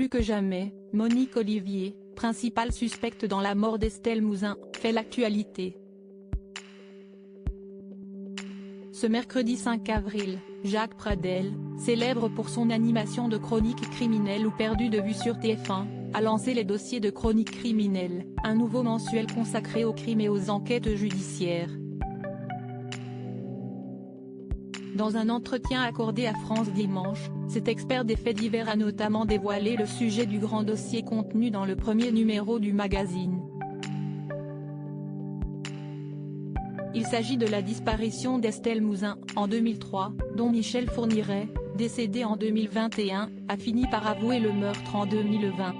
Plus que jamais, Monique Olivier, principale suspecte dans la mort d'Estelle Mouzin, fait l'actualité. Ce mercredi 5 avril, Jacques Pradel, célèbre pour son animation de Chroniques criminelles ou perdu de vue sur TF1, a lancé les dossiers de Chroniques criminelles, un nouveau mensuel consacré aux crimes et aux enquêtes judiciaires. Dans un entretien accordé à France Dimanche, cet expert des faits divers a notamment dévoilé le sujet du grand dossier contenu dans le premier numéro du magazine. Il s'agit de la disparition d'Estelle Mouzin, en 2003, dont Michel Fourniret, décédé en 2021, a fini par avouer le meurtre en 2020.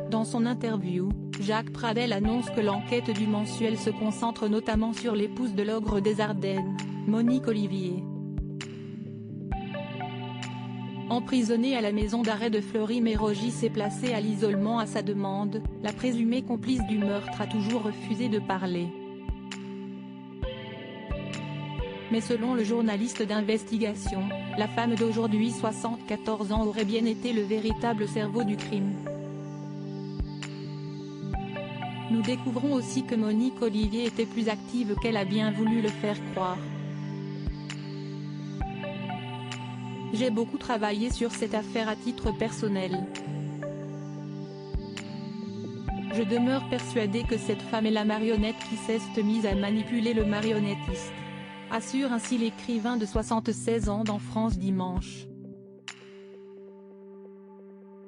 Dans son interview, Jacques Pradel annonce que l'enquête du mensuel se concentre notamment sur l'épouse de l'ogre des Ardennes, Monique Olivier. Emprisonnée à la maison d'arrêt de Fleury-Mérogis et placée à l'isolement à sa demande, la présumée complice du meurtre a toujours refusé de parler. Mais selon le journaliste d'investigation, la femme d'aujourd'hui 74 ans aurait bien été le véritable cerveau du crime. Nous découvrons aussi que Monique Olivier était plus active qu'elle a bien voulu le faire croire. J'ai beaucoup travaillé sur cette affaire à titre personnel. Je demeure persuadée que cette femme est la marionnette qui s'est mise à manipuler le marionnettiste, assure ainsi l'écrivain de 76 ans dans France Dimanche.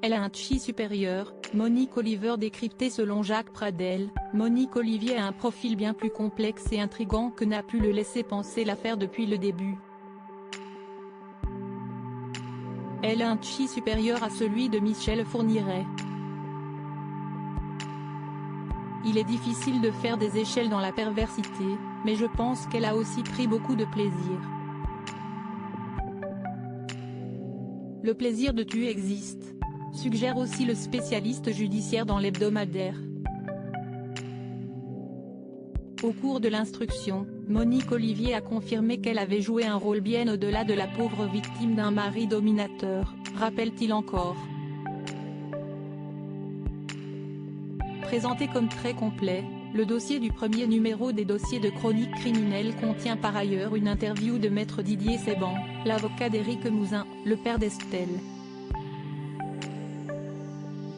Elle a un chi supérieur, Monique Olivier décrypté selon Jacques Pradel. Monique Olivier a un profil bien plus complexe et intrigant que n'a pu le laisser penser l'affaire depuis le début. Elle a un chi supérieur à celui de Michel Fourniret. Il est difficile de faire des échelles dans la perversité, mais je pense qu'elle a aussi pris beaucoup de plaisir. Le plaisir de tuer existe, suggère aussi le spécialiste judiciaire dans l'hebdomadaire. Au cours de l'instruction, Monique Olivier a confirmé qu'elle avait joué un rôle bien au-delà de la pauvre victime d'un mari dominateur, rappelle-t-il encore. Présenté comme très complet, le dossier du premier numéro des dossiers de Chroniques criminelles contient par ailleurs une interview de Maître Didier Seban, l'avocat d'Éric Mouzin, le père d'Estelle.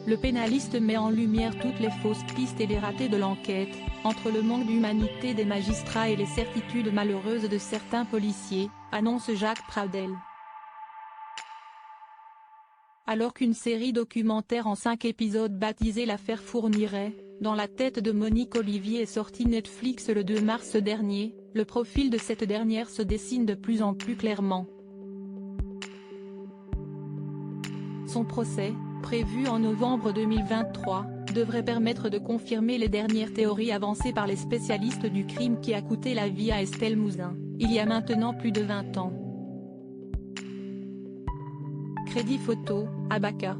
Le pénaliste met en lumière toutes les fausses pistes et les ratés de l'enquête, entre le manque d'humanité des magistrats et les certitudes malheureuses de certains policiers, annonce Jacques Pradel. Alors qu'une série documentaire en 5 épisodes baptisée l'affaire Fourniret, dans la tête de Monique Olivier est sortie Netflix le 2 mars dernier, le profil de cette dernière se dessine de plus en plus clairement. Son procès, prévu en novembre 2023, devrait permettre de confirmer les dernières théories avancées par les spécialistes du crime qui a coûté la vie à Estelle Mouzin, il y a maintenant plus de 20 ans. Crédit photo, Abaca.